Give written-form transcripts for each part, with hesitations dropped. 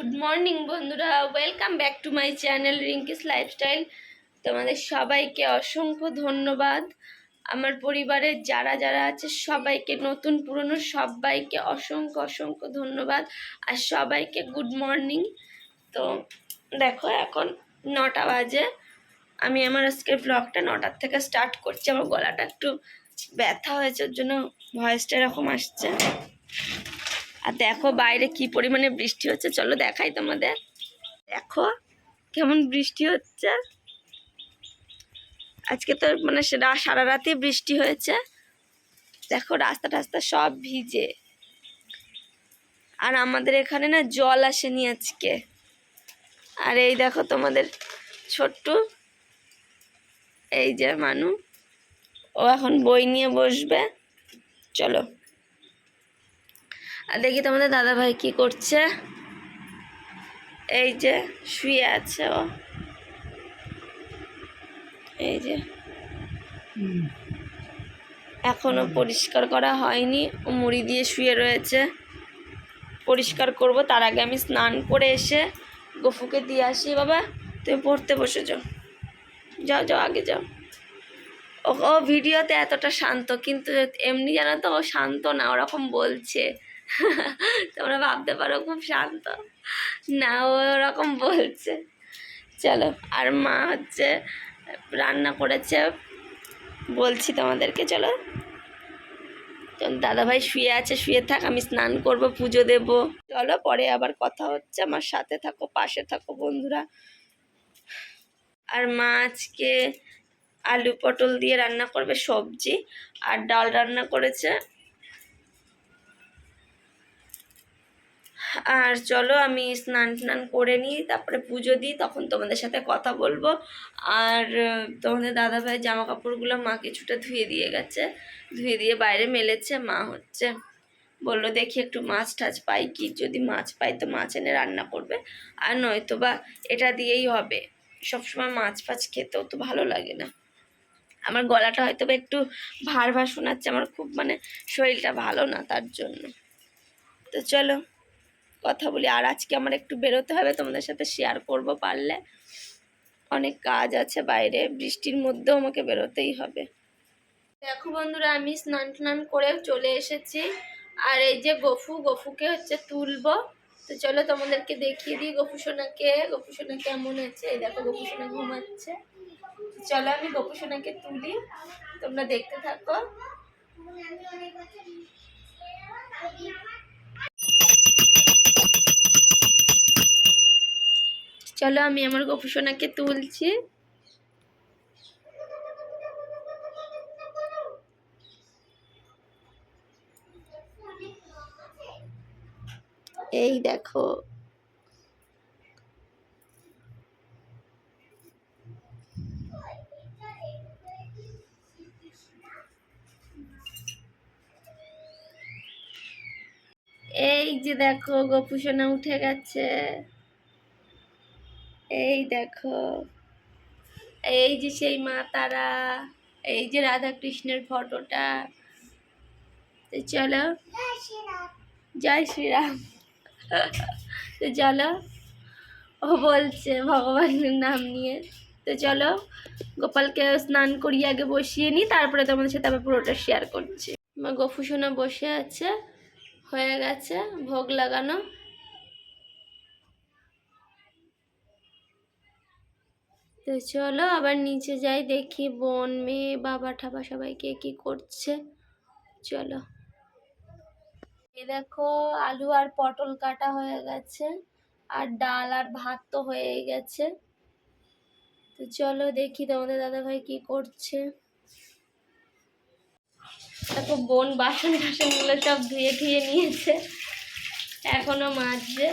Good morning বন্ধুরা, welcome back to my channel Rinki's lifestyle. তোমাদের সবাইকে অসংখ্য ধন্যবাদ। আমার পরিবারের যারা যারা আছে সবাইকে, নতুন পুরনো সবাইকে অসংখ্য অসংখ্য ধন্যবাদ আর সবাইকে গুড মর্নিং। তো দেখো এখন 9টা বাজে। আমি আমার আজকের ব্লগটা 9টার থেকে স্টার্ট করছি। আমার গলাটা একটু ব্যথা হয়েছে, ওর জন্য ভয়েসটা এরকম আসছে। আর দেখো বাইরে কি পরিমাণে বৃষ্টি হচ্ছে, চলো দেখাই তোমাদের। দেখো কেমন বৃষ্টি হচ্ছে আজকে, তো মানে সারা রাতে বৃষ্টি হয়েছে। দেখো রাস্তা টাস্তা সব ভিজে, আর আমাদের এখানে না জল আসেনি আজকে। আর এই দেখো তোমাদের ছোট্ট, এই যে মানু, ও এখন বই নিয়ে বসবে। চলো আর দেখি তোমাদের দাদা ভাই কি করছে। এই যে শুয়ে আছে ও, এই যে এখনো পরিষ্কার করা হয়নি, ও মুড়ি দিয়ে শুয়ে রয়েছে। পরিষ্কার করব, তার আগে আমি স্নান করে এসে গফুকে দিয়ে আসি। বাবা তুমি পড়তে বসে যাও, যাও যাও আগে যাও। ও ভিডিওতে এতটা শান্ত, কিন্তু এমনি জানো তো ও শান্ত না, ওরকম বলছে। তোমরা ভাবতে পারো খুব শান্ত, না ও ওরকম বলছে। চলো, আর মা হচ্ছে রান্না করেছে, বলছি তোমাদেরকে। চলো, দাদাভাই শুয়ে আছে, শুয়ে থাক, আমি স্নান করব, পুজো দেব। চলো পরে আবার কথা হচ্ছে, আমার সাথে থাকো, পাশে থাকো বন্ধুরা। আর মা আজকে আলু পটল দিয়ে রান্না করবে সবজি, আর ডাল রান্না করেছে। আর চলো আমি স্নান টান করে নিই, তারপরে পুজো দিই, তখন তোমাদের সাথে কথা বলবো। আর তোমাদের দাদাভাই জামা কাপড়গুলো মা কিছুটা ধুয়ে দিয়ে গেছে, ধুয়ে দিয়ে বাইরে মেলেছে। মা হচ্ছে বললো দেখি একটু মাছ টাছ পাই কি, যদি মাছ পাই তো মাছ এনে রান্না করবে, আর নয়তো বা এটা দিয়েই হবে। সবসময় মাছ ফাছ খেতেও তো ভালো লাগে না। আমার গলাটা হয়তো বা একটু ভার ভার শোনাচ্ছে, আমার খুব মানে শরীরটা ভালো না, তার জন্য। তো চলো কথা বলি। আর আজকে আমার একটু বেরোতে হবে, তোমাদের সাথে শেয়ার করব পারলে। অনেক কাজ আছে বাইরে, বৃষ্টির মধ্যেও আমাকে বেরোতেই হবে। দেখো বন্ধুরা, আমি স্নান টান করে চলে এসেছি, আর এই যে গফুকে হচ্ছে তুলবো। তো চলো তোমাদেরকে দেখিয়ে দিই গফু সোনা কেমন হচ্ছে। এই দেখো গফু সোনা ঘুমাচ্ছে। চলো আমি গফু সোনাকে তুলি, তোমরা দেখতে থাকো। চলো আমি আমার গফু সোনাকে তুলছি। এই দেখো, এই যে দেখো গপু সোনা উঠে গেছে। এই দেখো, এই যে সেই মা তারা, এই যে রাধা কৃষ্ণের ফটোটা। তো চলো, জয় শ্রীরাম। তো চলো, ও বলছে ভগবানের নাম নিয়ে। তো চলো গোপালকে স্নান করিয়ে আগে বসিয়ে নিই, তারপরে তোমাদের সাথে আবার পুরোটা শেয়ার করছি। আমার গফু সোনা বসে আছে, হয়ে গেছে ভোগ লাগানো। তো চলো আবার নিচে যাই, দেখি বোন মেয়ে বাবা ঠাবা সবাইকে কি করছে। চলো, এই দেখো আলু আর পটল কাটা হয়ে গেছে, আর ডাল আর ভাত তো হয়ে গেছে। তো চলো দেখি তোমাদের দাদাভাই কি করছে। দেখো বোন বাসন টাসনগুলো সব ধুয়ে ধুয়ে নিয়েছে, এখনো মাজছে।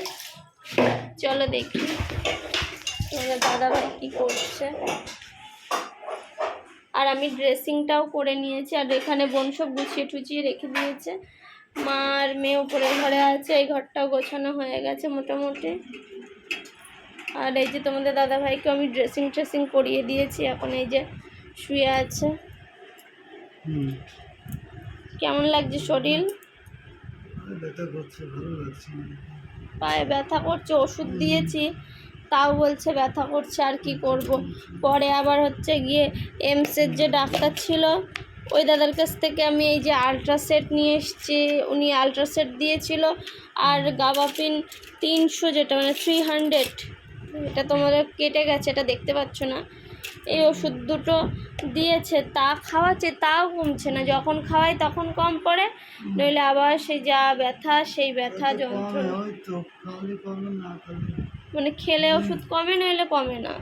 চলো দেখি তোমাদের দাদাভাই কি করছে। আর আমি ড্রেসিংটাও করে নিয়েছি, আর এখানে বোন সব গুছিয়ে টুচিয়ে রেখে দিয়েছে। মা আর মেয়ে উপরের ঘরে আছে, এই ঘরটাও গোছানো হয়ে গেছে মোটামুটি। আর এই যে তোমাদের দাদাভাইকে আমি ড্রেসিং করিয়ে দিয়েছি, এখন এই যে শুয়ে আছে। কেমন লাগছে শরীর? ব্যথা করছে, ভালো লাগছে। পায়ে ব্যথা করছে, ওষুধ দিয়েছি তাও বলছে ব্যথা করছে, আর কি করব। পরে আবার হচ্ছে গিয়ে এমসের যে ডাক্তার ছিল ওই দাদার কাছ থেকে আমি এই যে আলট্রাসেট নিয়ে এসেছি, উনি আলট্রাসেট দিয়েছিল। আর গাবাপিন 300, যেটা মানে 300, এটা তোমাদের কেটে গেছে, এটা দেখতে পাচ্ছ না। এই ওষুধ দুটো দিয়েছে, তা খাওয়াচ্ছে, তাও কমছে না। যখন খাওয়াই তখন কম পড়ে, নইলে আবার সেই যা ব্যথা, সেই ব্যথা যন্ত্রণা। মানে খেলে ওষুধ কমে, নইলে কমে না।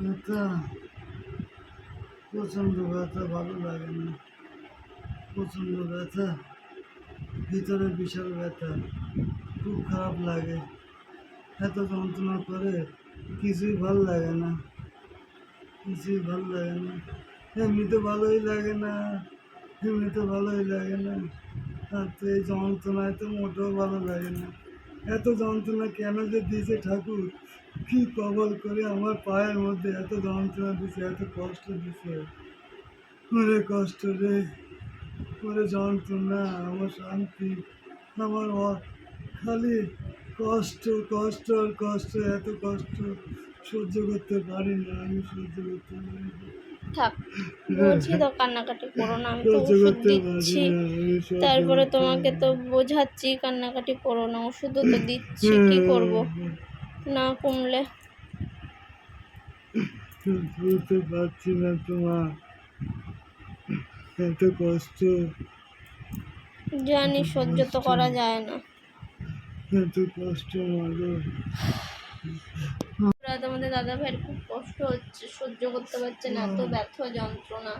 ব্যথা প্রচণ্ড ব্যথা, ভালো লাগে না, প্রচণ্ড ব্যথা, ভিতরে বিশাল ব্যথা, খুব খারাপ লাগে, এত যন্ত্রণা করে কিছুই ভালো লাগে না, কিছুই ভালো লাগে না। এমনিতে ভালোই লাগে না, এমনিতে ভালোই লাগে না, আর তো এই যন্ত্রণায় তো মোটেও ভালো লাগে না। এত যন্ত্রণা কেন যে দিয়েছে ঠাকুর, কি কবল করে আমার পায়ের মধ্যে এত যন্ত্রণা দিছে, এত কষ্ট দিছে, ওরে কষ্ট রে, ওরে যন্ত্রণা, আমার শান্তি, আমার খালি কষ্ট, কষ্ট আর কষ্ট, এত কষ্ট সহ্য করতে পারি না, আমি সহ্য করতে পারি না। থাক, বলছি তো কান্নাকাটি করো না, আমি তো সহ্য ওষুধ করতে পারি দিচ্ছি, না, আমি সহ্য তারপরে করতে তোমাকে পারি তো না। বোঝাচ্ছি কান্নাকাটি করো না, ওষুধও তো দিচ্ছি, কি করব না কমলে। বুঝতে পারছি না তোমার এত কষ্ট, জানি সহ্য তো করা যায় না। এত কষ্ট মাগো। তোমাদের দাদা ভাইয়ের খুব কষ্ট হচ্ছে, সহ্য করতে পারছে না, এত ব্যথা যন্ত্রণা।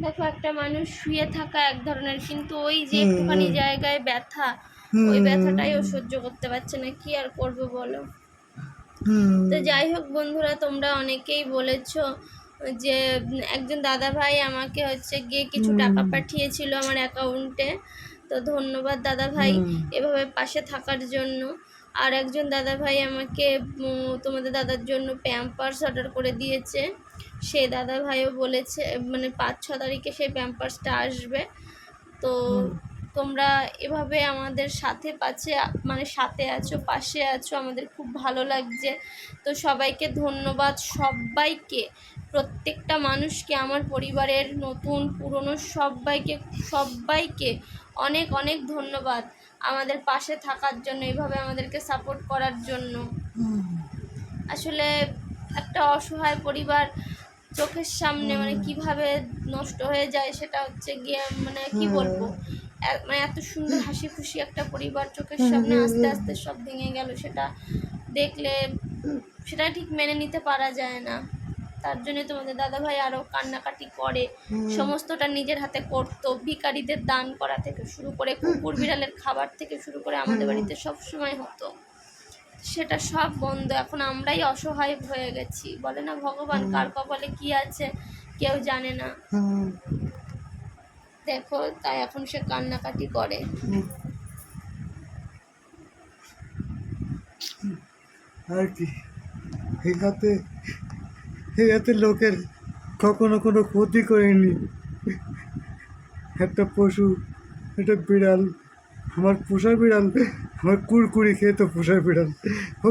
দেখো, একটা মানুষ শুয়ে থাকা এক ধরনের, কিন্তু ওই যে একটুখানি জায়গায় ব্যথা, ওই ব্যথাটাই ও সহ্য করতে পারছে না, কি আর করবে বলো। তো যাই হোক বন্ধুরা, তোমরা অনেকেই বলেছো যে একজন দাদা ভাই আমাকে হচ্ছে গিয়ে কিছু টাকা পাঠিয়েছিল আমার অ্যাকাউন্টে, তো ধন্যবাদ দাদা ভাই এভাবে পাশে থাকার জন্য। আর একজন দাদা ভাই আমাকে তোমাদের দাদার জন্য প্যাম্পার্স অর্ডার করে দিয়েছে, সেই দাদা ভাইও বলেছে মানে 5-6 তারিখে সেই প্যাম্পার্সটা আসবে। তো তোমরা এভাবে আমাদের সাথে মানে সাথে আছো, পাশে আছো, আমাদের খুব ভালো লাগছে। তো সবাইকে ধন্যবাদ, সবাইকে, প্রত্যেকটা মানুষকে, আমার পরিবারের নতুন পুরনো সবাইকে সবাইকে অনেক অনেক ধন্যবাদ আমাদের পাশে থাকার জন্য, এভাবে আমাদেরকে সাপোর্ট করার জন্য। আসলে একটা অসহায় পরিবার চোখের সামনে মানে কিভাবে নষ্ট হয়ে যায় সেটা হচ্ছে গিয়ে মানে কি বলবো, মানে এত সুন্দর হাসি খুশি একটা পরিবার চোখের সামনে আস্তে আস্তে সব ভেঙে গেল, সেটা দেখলে সেটা ঠিক মেনে নিতে পারা যায় না। তার জন্য তোমাদের দাদাভাই আরও কান্নাকাটি করে, সমস্তটা নিজের হাতে করতো, ভিখারিদের দান করা থেকে শুরু করে, কুকুর বিড়ালের খাবার থেকে শুরু করে আমাদের বাড়িতে সব সময় হতো, সেটা সব বন্ধ। এখন আমরাই অসহায় হয়ে গেছি, বলে না ভগবান কার কপালে কি আছে কেউ জানে না। দেখো, তাই এখন সে কান্নাকাটি করে। আর কি, এতে লোকের কখনো কোনো ক্ষতি করেনি। একটা পশু, একটা বিড়াল, আমার পোষা বিড়াল, আমার কুড়কুড়ি খেয়ে তো পোষা বিড়াল, ও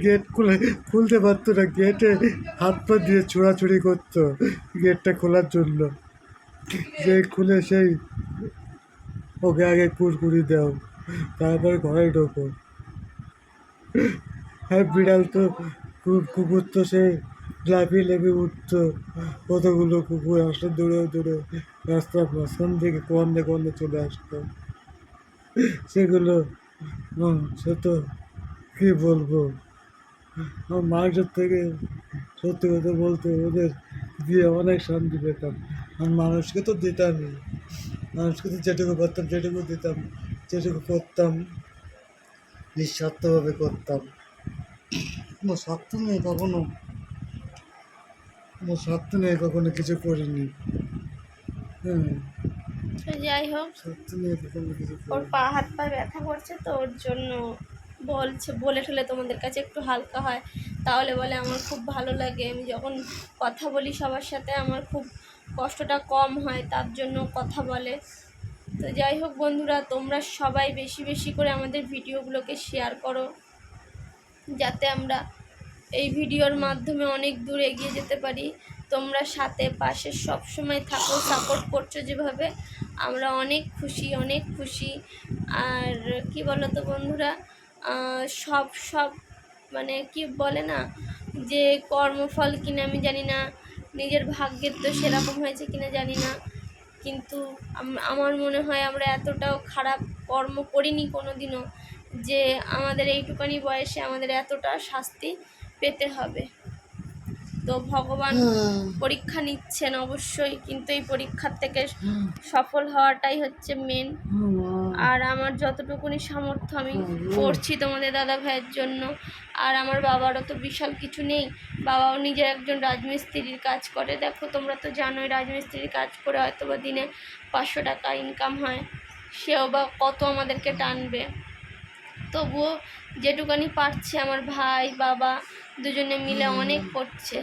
গেট খুলতে পারতো না, গেটে হাত পা দিয়ে ছোড়াছুড়ি করতো গেটটা খোলার জন্য, যে খুলে সেই ওকে আগে কুড়কুড়ি দাও, তারপরে ঘরে ঢোকো। আর বিড়াল তো, কুকুর তো সে লাফিয়ে উঠতো, কতগুলো কুকুর আসলে দূরে রাস্তার মাঝখান থেকে কোয়ান্ডে চলে আসতো, সেগুলো সে তো কী বলবো। আমার মানুষের থেকে সত্যি কথা বলতে ওদের দিয়ে অনেক শান্তি পেতাম। আর মানুষকে তো দিতামই, মানুষকে তো যেটুকু পারতাম যেটুকু দিতাম, যেটুকু করতাম নিঃস্বার্থভাবে করতাম। কোনো স্বার্থ নেই কখনো, কোনো স্বার্থ নেই, কখনো কিছু করিনি। যাই হোক, স্বার্থ নেই কখনো কিছু ওর করিনি। পা হাত পা ব্যথা করছে, তো ওর জন্য বলে ঠেলে তোমাদের কাছে একটু হালকা হয়, তাহলে বলে আমার খুব ভালো লাগে, আমি যখন কথা বলি সবার সাথে আমার খুব কষ্টটা কম হয়, তার জন্য কথা বলে। তো যাই হোক বন্ধুরা, তোমরা সবাই বেশি বেশি করে আমাদের ভিডিওগুলোকে শেয়ার করো, যাতে আমরা এই ভিডিওর মাধ্যমে অনেক দূর এগিয়ে যেতে পারি। তোমরা সাথে পাশে সব সময় থাকো, সাপোর্ট করছো যেভাবে, আমরা অনেক খুশি, অনেক খুশি। আর কি বলো তো বন্ধুরা, সব সব মানে কি বলে না, যে কর্মফল কিনা আমি জানি না, নিজের ভাগ্যের তো সেরকম হয়েছে কিনা জানি না, কিন্তু আমার মনে হয় আমরা এতটাও খারাপ কর্ম করিনি কোনো দিনও, যে আমাদের এইটুকানি বয়সে আমাদের এতটা শাস্তি পেতে হবে। তো ভগবান পরীক্ষা নিচ্ছেন অবশ্যই, কিন্তু এই পরীক্ষার থেকে সফল হওয়াটাই হচ্ছে মেন। আর আমার যতটুকুনি সামর্থ্য আমি করছি তোমাদের দাদা ভাইয়ের জন্য। আর আমার বাবারও তো বিশাল কিছু নেই, বাবাও নিজের একজন রাজমিস্ত্রির কাজ করে। দেখো তোমরা তো জানোই, রাজমিস্ত্রির কাজ করে হয়তো বা দিনে 500 টাকা ইনকাম হয়, সেও বা কত আমাদেরকে টানবে। তবুও যেটুকানি পারছে আমার ভাই বাবা দুজনে মিলে অনেক করছে।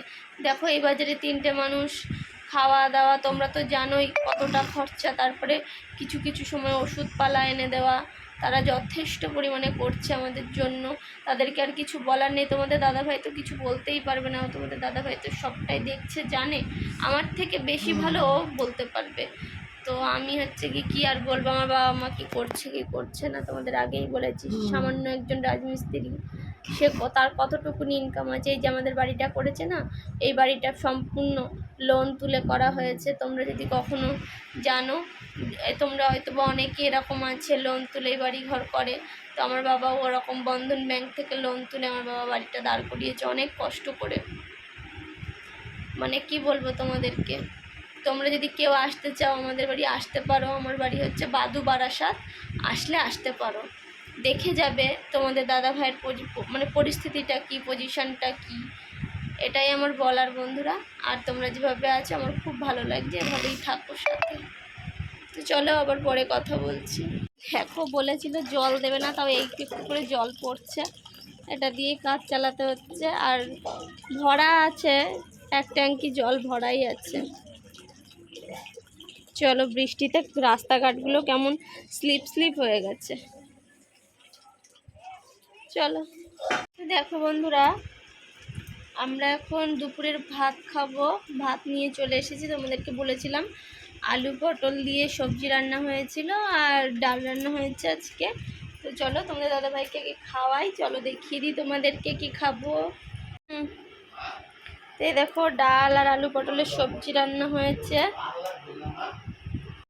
দেখো এই বাজারে 3টে মানুষ, খাওয়া দাওয়া তোমরা তো জানোই কতটা খরচা, তারপরে কিছু কিছু সময় ওষুধপালা এনে দেওয়া, তারা যথেষ্ট পরিমাণে করছে আমাদের জন্য। তাদেরকে আর কিছু বলার নেই। তোমাদের দাদাভাই তো কিছু বলতেই পারবে না, তোমাদের দাদাভাই তো সবটাই দেখছে, জানে, আমার থেকে বেশি ভালো ও বলতে পারবে। তো আমি হচ্ছে কি আর বলবো, আমার বাবা মা কী করছে কি করছে না, তোমাদের আগেই বলেছি, সামান্য একজন রাজমিস্ত্রি, সে তার কতটুকুনি ইনকাম আছে। এই যে আমাদের বাড়িটা করেছে না, এই বাড়িটা সম্পূর্ণ লোন তুলে করা হয়েছে। তোমরা যদি কখনো জানো, তোমরা হয়তো বা অনেকে এরকম আছে লোন তুলে বাড়ি ঘর করে। তো আমার বাবাও ওরকম বন্ধন ব্যাংক থেকে লোন তুলে আমার বাবা বাড়িটা দাঁড় করিয়েছে অনেক কষ্ট করে। মানে কি বলবো তোমাদেরকে, তোমরা যদি কেউ আসতে চাও আমাদের বাড়ি আসতে পারো। আমার বাড়ি হচ্ছে বাদু বারাসাত, আসলে আসতে পারো, দেখে যাবে তোমাদের দাদা ভাইয়ের মানে পরিস্থিতিটা কি, পজিশনটা কি, এটাই আমার বলার বন্ধুরা। আর তোমরা যেভাবে আছো আমার খুব ভালো লাগছে, এভাবেই থাকো সাথে। তো চলো আবার পরে কথা বলছি। দেখো বলেছিল জল দেবে না, তাও একটু করে জল পড়ছে, এটা দিয়ে কাজ চালাতে হচ্ছে। আর ভরা আছে, এক ট্যাঙ্কি জল ভরাই আছে। চলো, বৃষ্টিতে রাস্তাঘাটগুলো কেমন স্লিপ হয়ে গেছে। চলো দেখো বন্ধুরা, আমরা এখন দুপুরের ভাত খাবো। ভাত নিয়ে চলে এসেছি, তোমাদেরকে বলেছিলাম আলু পটল দিয়ে সবজি রান্না হয়েছিল আর ডাল রান্না হয়েছে আজকে। তো চলো তোমাদের দাদাভাইকে খাওয়াই, চলো দেখিয়ে দিই তোমাদেরকে কি খাবো। তো দেখো ডাল আর আলু পটলের সবজি রান্না হয়েছে।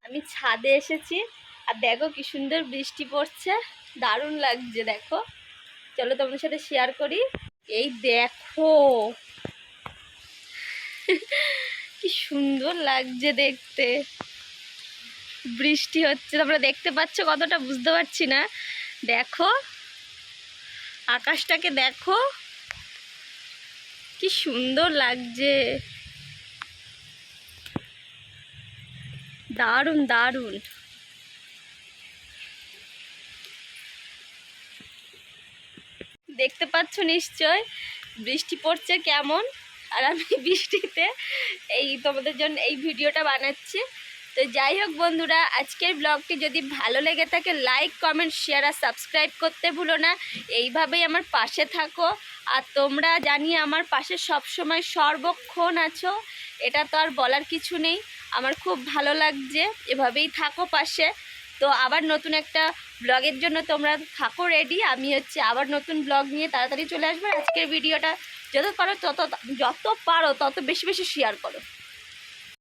আমি ছাদে এসেছি আর দেখো কি সুন্দর বৃষ্টি পড়ছে, দারুণ লাগছে। দেখো চলো তোমাদের সাথে শেয়ার করি। এই দেখো কি সুন্দর লাগছে দেখতে, বৃষ্টি হচ্ছে, তোমরা দেখতে পাচ্ছ কতটা বুঝতে পারছি না। দেখো আকাশটাকে দেখো কি সুন্দর লাগছে, দারুণ দারুণ। দেখতে পাচ্ছ নিশ্চয় বৃষ্টি পড়ছে কেমন, আর আমি বৃষ্টিতে এই তোমাদের জন্য এই ভিডিওটা বানাচ্ছি। তো যাই হোক বন্ধুরা, আজকের ব্লগটি যদি ভালো লেগে থাকে লাইক কমেন্ট শেয়ার আর সাবস্ক্রাইব করতে ভুলো না। এইভাবেই আমার পাশে থাকো, আর তোমরা জানিয়ে আমার পাশে সবসময় সর্বক্ষণ আছো, এটা তো আর বলার কিছু নেই। আমার খুব ভালো লাগছে, এভাবেই থাকো পাশে। তো আবার নতুন একটা ব্লগের জন্য তোমরা থাকো রেডি, আমি হচ্ছে আবার নতুন ব্লগ নিয়ে তাড়াতাড়ি চলে আসবো। আজকের ভিডিওটা যত পারো তত বেশি বেশি শেয়ার করো।